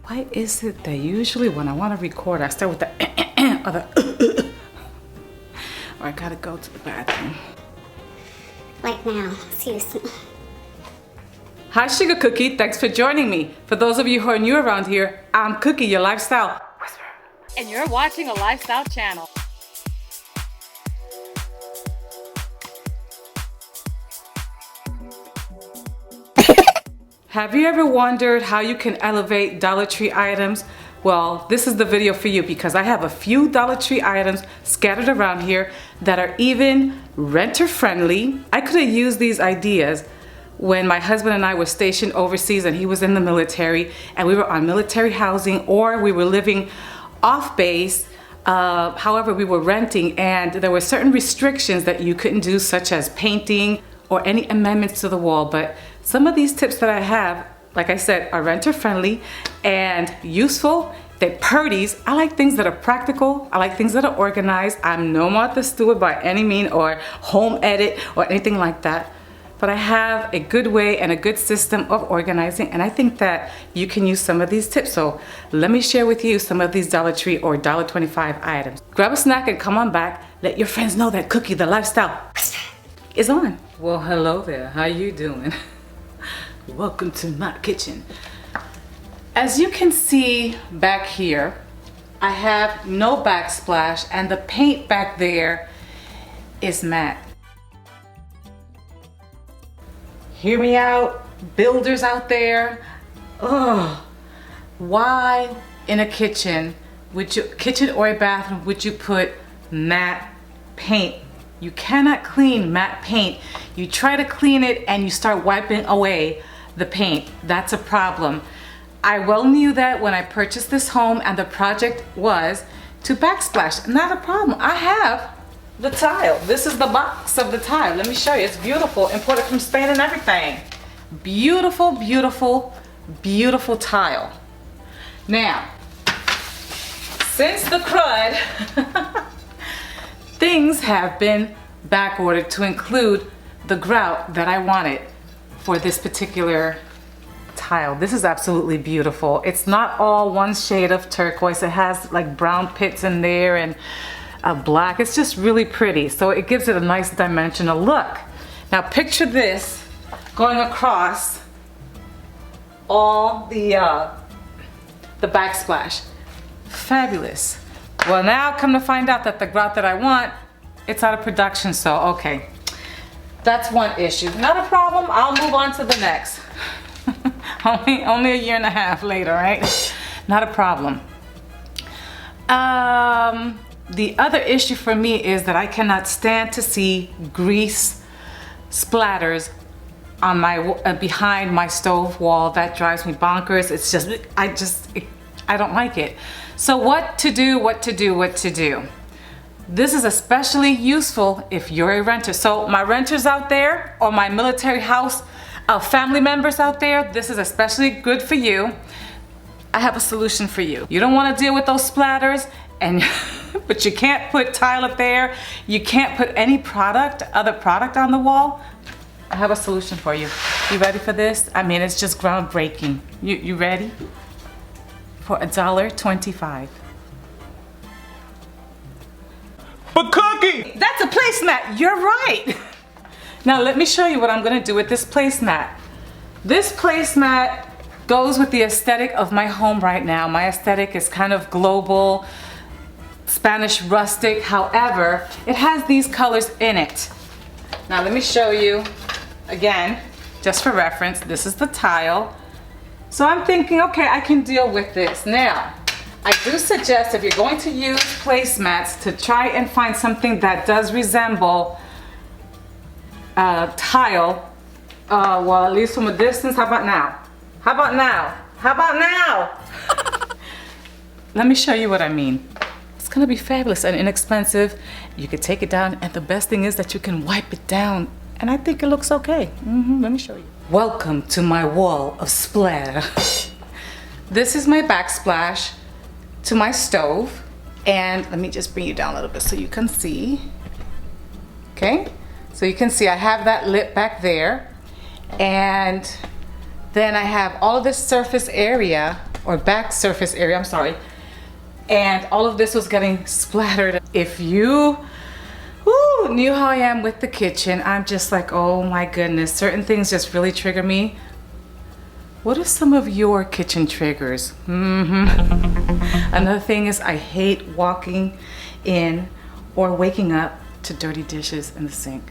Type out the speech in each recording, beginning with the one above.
Why is it that usually when I want to record, I start with the or the or I gotta go to the bathroom. Like now, seriously. Hi Sugar Cookie, thanks for joining me. For those of you who are new around here, I'm Cookie, your lifestyle whisperer. And you're watching a lifestyle channel. Have you ever wondered how you can elevate Dollar Tree items? Well, this is the video for you because I have a few Dollar Tree items scattered around here that are even renter friendly. I could have used these ideas when my husband and I were stationed overseas and he was in the military and we were on military housing, or we were living off base. However, we were renting and there were certain restrictions that you couldn't do, such as painting or any amendments to the wall. But some of these tips that I have, like I said, are renter friendly and useful. They're purties. I like things that are practical. I like things that are organized. I'm no Martha Stewart by any means, or home edit or anything like that. But I have a good way and a good system of organizing, and I think that you can use some of these tips. So let me share with you some of these Dollar Tree or $1.25 items. Grab a snack and come on back. Let your friends know that Cookie, the lifestyle, is on. Well, hello there. How you doing? Welcome to my kitchen. As you can see back here, I have no backsplash and the paint back there is matte. Hear me out, builders out there. Ugh. Why in a kitchen or a bathroom would you put matte paint? You cannot clean matte paint. You try to clean it and you start wiping away the paint. That's a problem. I well knew that when I purchased this home, and the project was to backsplash. Not a problem. I have the tile. This is the box of the tile. Let me show you. It's beautiful. Imported from Spain and everything. Beautiful, beautiful, beautiful tile. Now, since the crud, things have been back ordered to include the grout that I wanted for this particular tile. This is absolutely beautiful. It's not all one shade of turquoise. It has like brown pits in there and black. It's just really pretty. So it gives it a nice dimensional look. Now picture this going across all the backsplash. Fabulous. Well, now come to find out that the grout that I want, it's out of production, so okay. That's one issue. Not a problem, I'll move on to the next. only a year and a half later, right? Not a problem. The other issue for me is that I cannot stand to see grease splatters on my behind my stove wall. That drives me bonkers. It's just, I don't like it. So what to do? This is especially useful if you're a renter. So my renters out there, or my military house family members out there, this is especially good for you. I have a solution for you. You don't want to deal with those splatters, but you can't put tile up there. You can't put any other product on the wall. I have a solution for you. You ready for this? I mean, it's just groundbreaking. You ready? For $1.25. But Cookie! That's a placemat, you're right. Now let me show you what I'm gonna do with this placemat. This placemat goes with the aesthetic of my home right now. My aesthetic is kind of global, Spanish rustic. However, it has these colors in it. Now let me show you again, just for reference. This is the tile. So I'm thinking, okay, I can deal with this. Now, I do suggest if you're going to use placemats to try and find something that does resemble tile. Well, at least from a distance. How about now? How about now? How about now? Let me show you what I mean. It's gonna be fabulous and inexpensive. You could take it down, and the best thing is that you can wipe it down, and I think it looks okay. Let me show you. Welcome to my wall of splatter. This is my backsplash to my stove, and let me just bring you down a little bit so you can see. Okay, so you can see I have that lit back there, and then I have all of this surface area or back surface area, I'm sorry. And all of this was getting splattered. If you knew how I am with the kitchen, I'm just like, oh my goodness, certain things just really trigger me. What are some of your kitchen triggers? Another thing is I hate walking in or waking up to dirty dishes in the sink.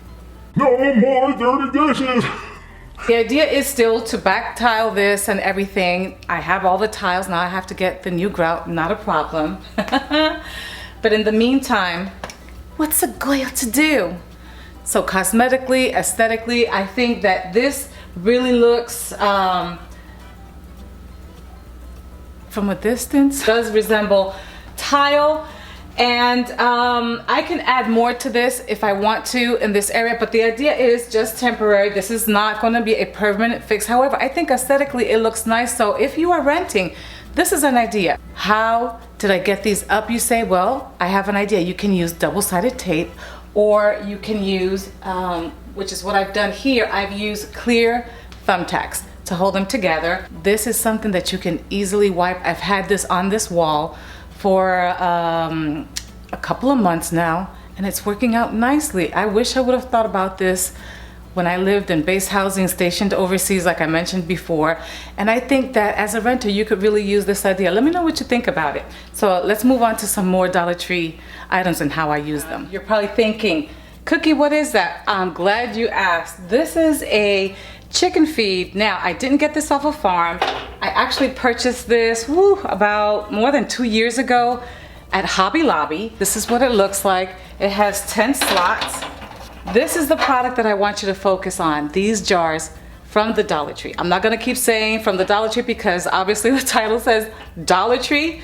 No more dirty dishes. The idea is still to back tile this and everything. I have all the tiles, now I have to get the new grout, not a problem. But in the meantime, what's a girl to do? So cosmetically, aesthetically, I think that this really looks, from a distance, does resemble tile. And I can add more to this if I want to in this area, but the idea is just temporary. This is not going to be a permanent fix. However, I think aesthetically it looks nice. So if you are renting, this is an idea. How did I get these up, you say? Well, I have an idea. You can use double-sided tape, or you can use, which is what I've done here, I've used clear thumbtacks to hold them together. This is something that you can easily wipe. I've had this on this wall for a couple of months now, and it's working out nicely. I wish I would have thought about this when I lived in base housing stationed overseas, like I mentioned before. And I think that as a renter, you could really use this idea. Let me know what you think about it. So let's move on to some more Dollar Tree items and how I use them. You're probably thinking, Cookie, what is that? I'm glad you asked. This is a chicken feed. Now, I didn't get this off a farm. I actually purchased this about more than 2 years ago at Hobby Lobby. This is what it looks like. It has 10 slots. This is the product that I want you to focus on. These jars from the Dollar Tree. I'm not gonna keep saying from the Dollar Tree because obviously the title says Dollar Tree.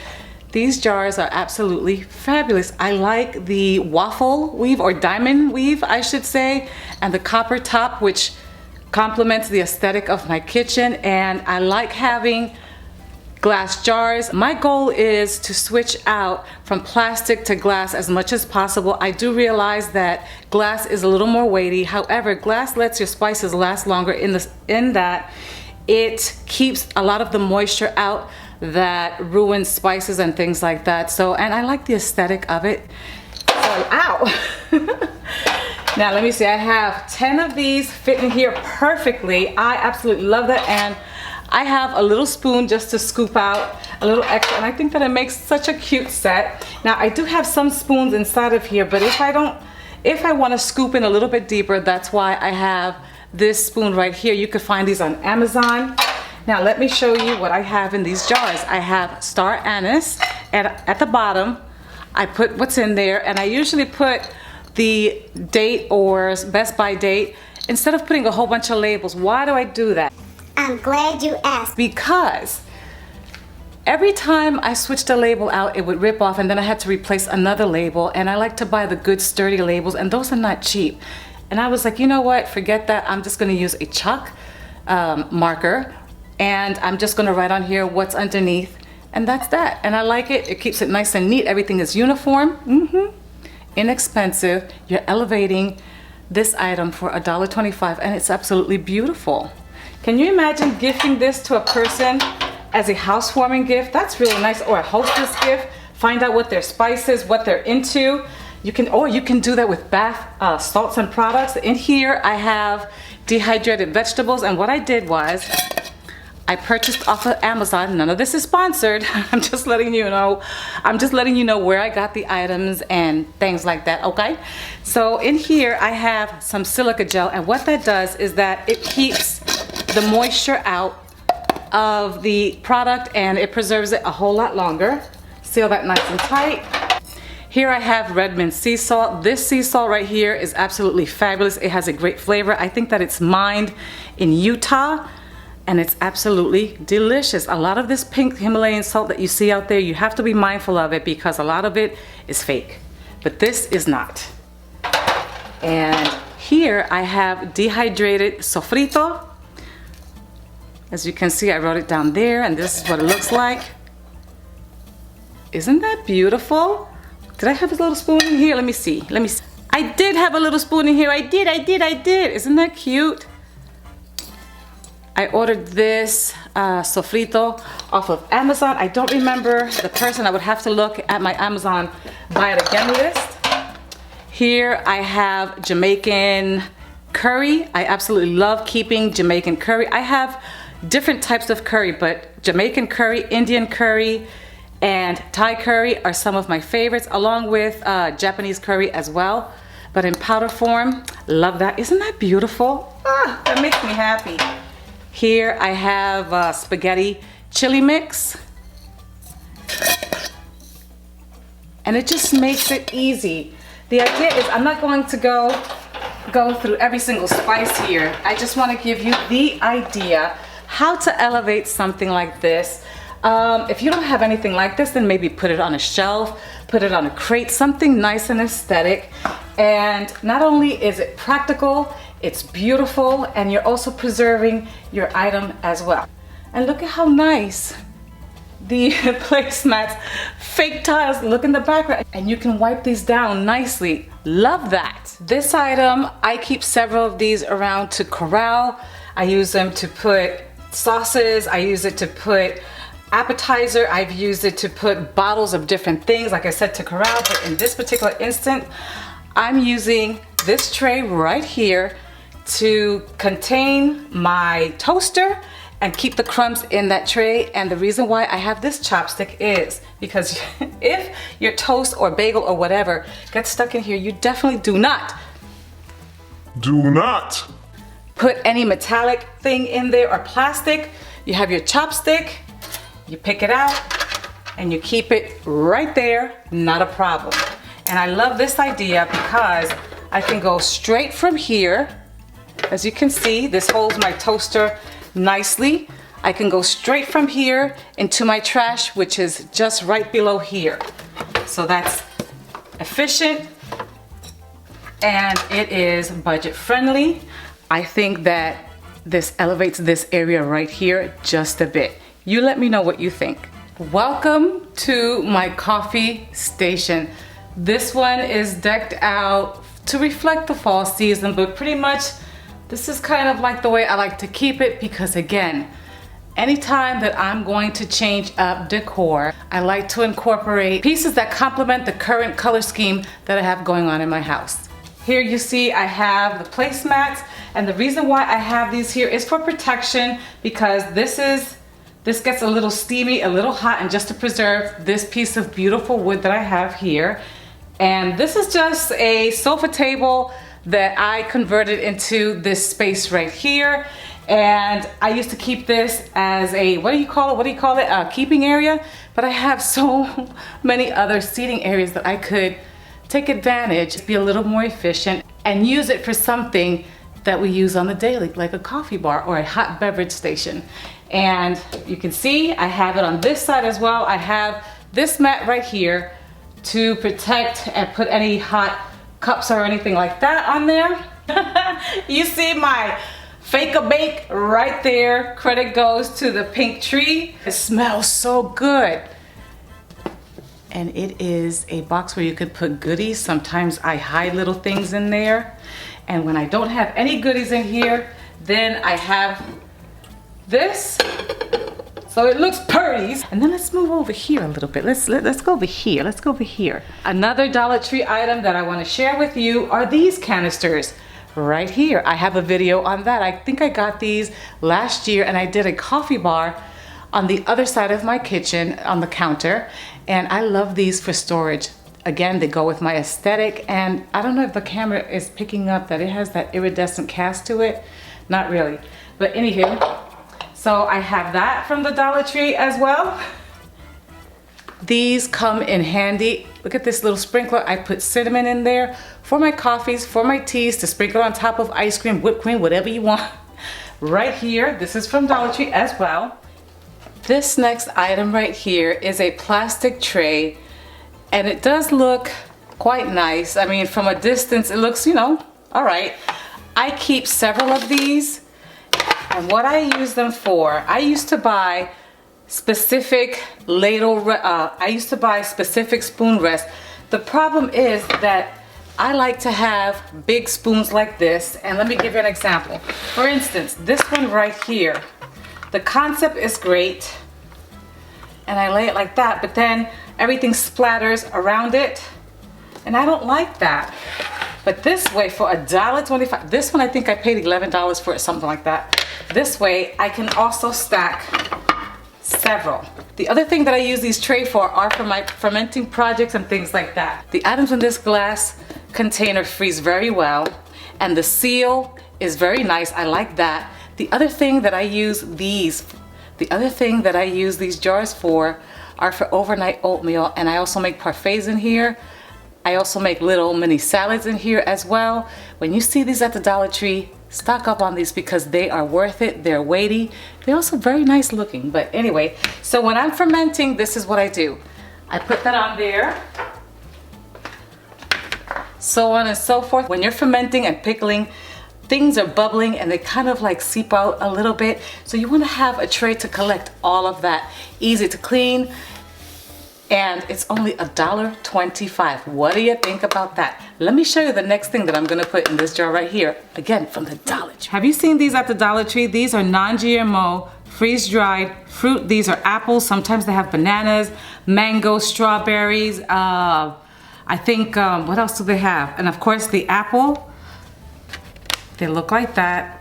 These jars are absolutely fabulous. I like the waffle weave, or diamond weave, I should say, and the copper top, which complements the aesthetic of my kitchen. And I like having glass jars. My goal is to switch out from plastic to glass as much as possible. I do realize that glass is a little more weighty. However, glass lets your spices last longer in that it keeps a lot of the moisture out that ruins spices and things like that. So, and I like the aesthetic of it. So, ow! Now let me see, I have 10 of these fit in here perfectly. I absolutely love that. And I have a little spoon just to scoop out a little extra, and I think that it makes such a cute set. Now I do have some spoons inside of here, but if I want to scoop in a little bit deeper, that's why I have this spoon right here. You could find these on Amazon. Now let me show you what I have in these jars. I have star anise, and at the bottom I put what's in there, and I usually put the date or Best By date instead of putting a whole bunch of labels. Why do I do that? I'm glad you asked. Because every time I switched a label out, it would rip off, and then I had to replace another label. And I like to buy the good sturdy labels, and those are not cheap. And I was like, you know what, forget that. I'm just gonna use a chalk marker, and I'm just gonna write on here what's underneath, and that's that. And I like it. It keeps it nice and neat. Everything is uniform. Inexpensive. You're elevating this item for $1.25, and it's absolutely beautiful. Can you imagine gifting this to a person as a housewarming gift? That's really nice. Or a hostess gift. Find out what their spices, what they're into. You can do that with bath salts and products. In here I have dehydrated vegetables, and what I did was I purchased off of Amazon. None of this is sponsored. I'm just letting you know. I'm just letting you know where I got the items and things like that, okay? So in here I have some silica gel, and what that does is that it keeps the moisture out of the product, and it preserves it a whole lot longer. Seal that nice and tight. Here I have Redmond sea salt. This sea salt right here is absolutely fabulous. It has a great flavor. I think that it's mined in Utah, and it's absolutely delicious. A lot of this pink Himalayan salt that you see out there, you have to be mindful of it because a lot of it is fake, but this is not. And here I have dehydrated sofrito. As you can see, I wrote it down there, and this is what it looks like. Isn't that beautiful? Did I have a little spoon in here? Let me see. I did have a little spoon in here. I did. Isn't that cute? I ordered this sofrito off of Amazon. I don't remember the person. I would have to look at my Amazon buy it again list. Here I have Jamaican curry. I absolutely love keeping Jamaican curry. I have different types of curry, but Jamaican curry, Indian curry, and Thai curry are some of my favorites, along with Japanese curry as well, but in powder form. Love that. Isn't that beautiful? Ah, that makes me happy. Here I have spaghetti chili mix. And it just makes it easy. The idea is I'm not going to go through every single spice here. I just want to give you the idea how to elevate something like this. If you don't have anything like this, then maybe put it on a shelf, put it on a crate, something nice and aesthetic. And not only is it practical, it's beautiful, and you're also preserving your item as well. And look at how nice the placemats, fake tiles look in the background, and you can wipe these down nicely. Love that. This item, I keep several of these around to corral. I use them to put sauces. I use it to put appetizer. I've used it to put bottles of different things, like I said, to corral. But in this particular instant, I'm using this tray right here to contain my toaster and keep the crumbs in that tray. And the reason why I have this chopstick is because if your toast or bagel or whatever gets stuck in here, you definitely do not put any metallic thing in there or plastic. You have your chopstick, you pick it out, and you keep it right there, not a problem. And I love this idea because I can go straight from here. As you can see, this holds my toaster nicely. I can go straight from here into my trash, which is just right below here. So that's efficient, and it is budget friendly. I think that this elevates this area right here just a bit. You let me know what you think. Welcome to my coffee station. This one is decked out to reflect the fall season, but pretty much this is kind of like the way I like to keep it, because again, anytime that I'm going to change up decor, I like to incorporate pieces that complement the current color scheme that I have going on in my house. Here you see I have the placemats, and the reason why I have these here is for protection, because this gets a little steamy, a little hot, and just to preserve this piece of beautiful wood that I have here. And this is just a sofa table that I converted into this space right here. And I used to keep this as a, what do you call it? A keeping area. But I have so many other seating areas that I could take advantage, be a little more efficient, and use it for something that we use on the daily, like a coffee bar or a hot beverage station. And you can see I have it on this side as well. I have this mat right here to protect and put any hot cups or anything like that on there. You see my fake-a-bake right there. Credit goes to the pink tree. It smells so good. And it is a box where you could put goodies. Sometimes I hide little things in there. And when I don't have any goodies in here, then I have this. So it looks pretty. And then let's move over here a little bit. Let's go over here. Let's go over here. Another Dollar Tree item that I want to share with you are these canisters right here. I have a video on that. I think I got these last year, and I did a coffee bar on the other side of my kitchen on the counter. And I love these for storage. Again, they go with my aesthetic, and I don't know if the camera is picking up that it has that iridescent cast to it. Not really. But anywho, so I have that from the Dollar Tree as well. These come in handy. Look at this little sprinkler. I put cinnamon in there for my coffees, for my teas, to sprinkle on top of ice cream, whipped cream, whatever you want. Right here, this is from Dollar Tree as well. This next item right here is a plastic tray, and it does look quite nice. I mean, from a distance, it looks, you know, all right. I keep several of these, and what I use them for, I used to buy specific ladle, I used to buy specific spoon rests. The problem is that I like to have big spoons like this, and let me give you an example. For instance, this one right here, the concept is great, and I lay it like that, but then everything splatters around it, and I don't like that. But this way, for $1.25, this one I think I paid $11 for it, something like that. This way, I can also stack several. The other thing that I use these trays for are for my fermenting projects and things like that. The items in this glass container freeze very well, and the seal is very nice. I like that. The other thing that I use these jars for are for overnight oatmeal, and I also make parfaits in here. I also make little mini salads in here as well. When you see these at the Dollar Tree, stock up on these because they are worth it. They're weighty. They're also very nice looking. But anyway, so when I'm fermenting, this is what I do. I put that on there. So on and so forth. When you're fermenting and pickling, things are bubbling and they kind of like seep out a little bit. So you want to have a tray to collect all of that. Easy to clean. And it's only $1.25. What do you think about that? Let me show you the next thing that I'm gonna put in this jar right here. Again, from the Dollar Tree. Have you seen these at the Dollar Tree? These are non-GMO, freeze-dried fruit. These are apples. Sometimes they have bananas, mango, strawberries. I think, what else do they have? And of course the apple. They look like that.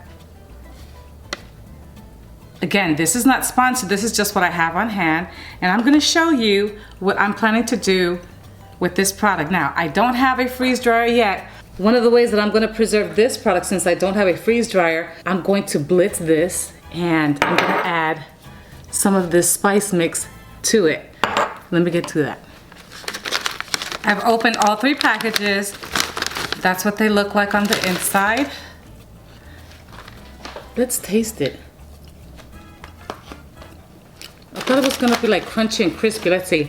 Again, this is not sponsored, this is just what I have on hand, and I'm gonna show you what I'm planning to do with this product. Now, I don't have a freeze dryer yet. One of the ways that I'm gonna preserve this product, since I don't have a freeze dryer, I'm going to blitz this, and I'm gonna add some of this spice mix to it. Let me get to that. I've opened all 3 packages. That's what they look like on the inside. Let's taste it. I thought it was gonna be like crunchy and crispy. Let's see.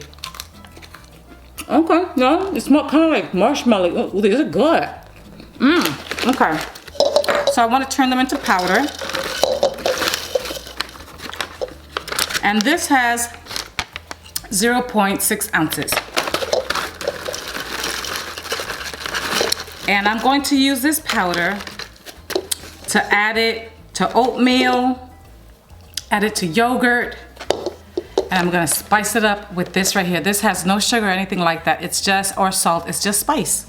Okay, no, it smells kind of like marshmallow. Oh, these are good. Okay. So I want to turn them into powder. And this has 0.6 ounces. And I'm going to use this powder to add it to oatmeal, add it to yogurt, and I'm gonna spice it up with this right here. This has no sugar or anything like that. It's just, or salt, it's just spice.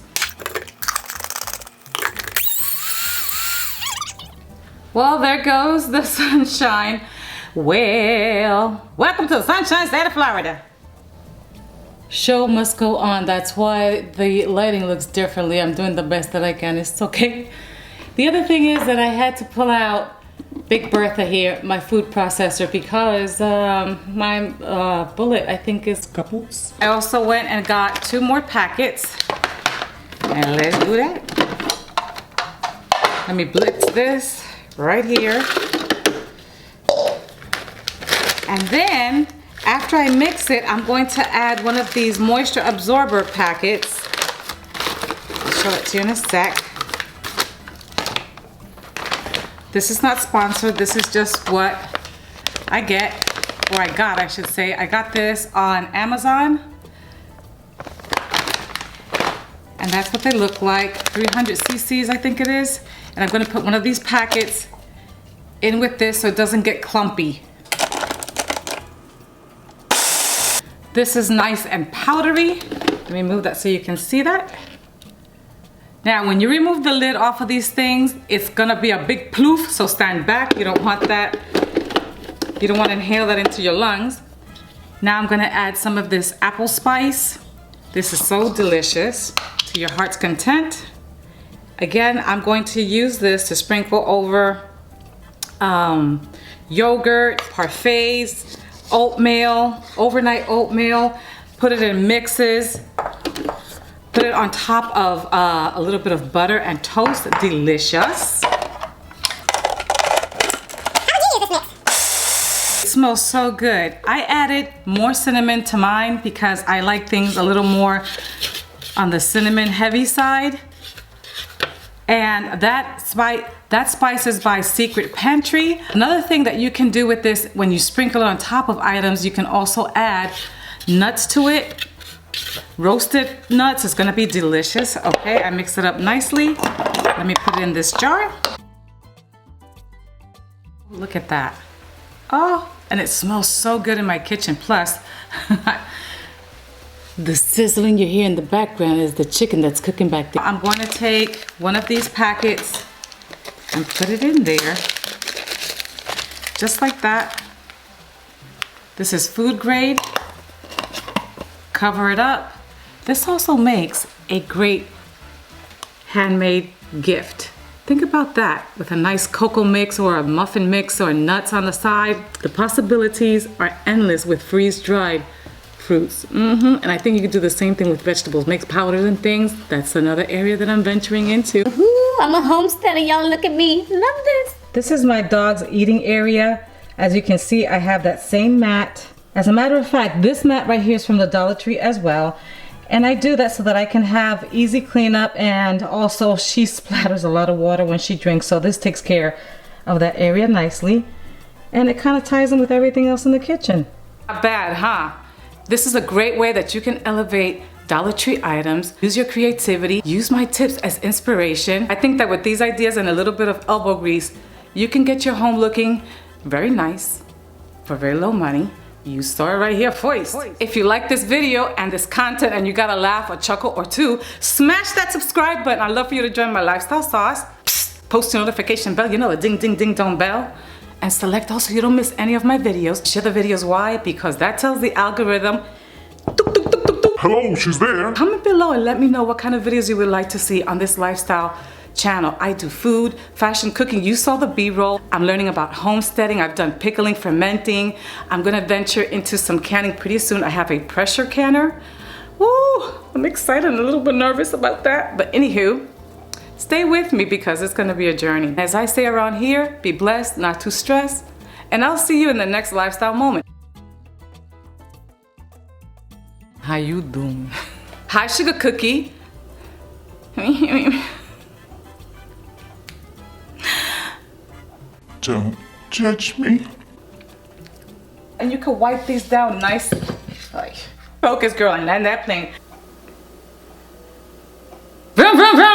Well, there goes the sunshine. Well, welcome to the Sunshine State of Florida. Show must go on. That's why the lighting looks differently. I'm doing the best that I can. It's okay. The other thing is that I had to pull out Big Bertha here, my food processor, because my bullet, I think, is kaput. I also went and got 2 more packets. And let's do that. Let me blitz this right here. And then, after I mix it, I'm going to add one of these moisture absorber packets. I'll show it to you in a sec. This is not sponsored. This is just what I get, or I got, I should say. I got this on Amazon. And that's what they look like. 300 cc's, I think it is. And I'm gonna put one of these packets in with this so it doesn't get clumpy. This is nice and powdery. Let me move that so you can see that. Now, when you remove the lid off of these things, it's gonna be a big ploof, so stand back. You don't want that. You don't want to inhale that into your lungs. Now I'm gonna add some of this apple spice. This is so delicious, to your heart's content. Again, I'm going to use this to sprinkle over yogurt, parfaits, oatmeal, overnight oatmeal, put it in mixes. Put it on top of a little bit of butter and toast. Delicious. It smells so good. I added more cinnamon to mine because I like things a little more on the cinnamon heavy side. And that spice is by Secret Pantry. Another thing that you can do with this, when you sprinkle it on top of items, you can also add nuts to it. roasted nuts. It's gonna be delicious. Okay, I mix it up nicely. Let me put it in this jar. Look at that. Oh, and it smells so good in my kitchen. Plus, the sizzling you hear in the background is the chicken that's cooking back there. I'm going to take one of these packets and put it in there. Just like that. This is food grade. Cover it up. This also makes a great handmade gift. Think about that with a nice cocoa mix or a muffin mix or nuts on the side. The possibilities are endless with freeze-dried fruits. And I think you could do the same thing with vegetables. Make powders and things. That's another area that I'm venturing into. Ooh, I'm a homesteader, y'all. Look at me. Love this. This is my dog's eating area. As you can see, I have that same mat. As a matter of fact, this mat right here is from the Dollar Tree as well. And I do that so that I can have easy cleanup, and also she splatters a lot of water when she drinks, so this takes care of that area nicely. And it kind of ties in with everything else in the kitchen. Not bad, huh? This is a great way that you can elevate Dollar Tree items. Use your creativity. Use my tips as inspiration. I think that with these ideas and a little bit of elbow grease, you can get your home looking very nice for very low money. You saw it right here first. If you like this video and this content and you got a laugh, a chuckle or two, smash that subscribe button. I'd love for you to join my lifestyle sauce. Post your notification bell, you know, the ding ding ding dong bell. And select all so you don't miss any of my videos. Share the videos. Why? Because that tells the algorithm, tuk, tuk, tuk, tuk, tuk. Hello, she's there. Comment below and let me know what kind of videos you would like to see on this lifestyle channel. I do food, fashion, cooking. You saw the B-roll. I'm learning about homesteading. I've done pickling, fermenting. I'm gonna venture into some canning pretty soon. I have a pressure canner. Woo! I'm excited and a little bit nervous about that. But anywho, stay with me because it's gonna be a journey. As I say around here, be blessed, not too stressed. And I'll see you in the next lifestyle moment. How you doing? Hi, Sugar Cookie. Don't judge me. And you can wipe these down nice. Like, focus, girl, and land that plane. Vroom, vroom, vroom.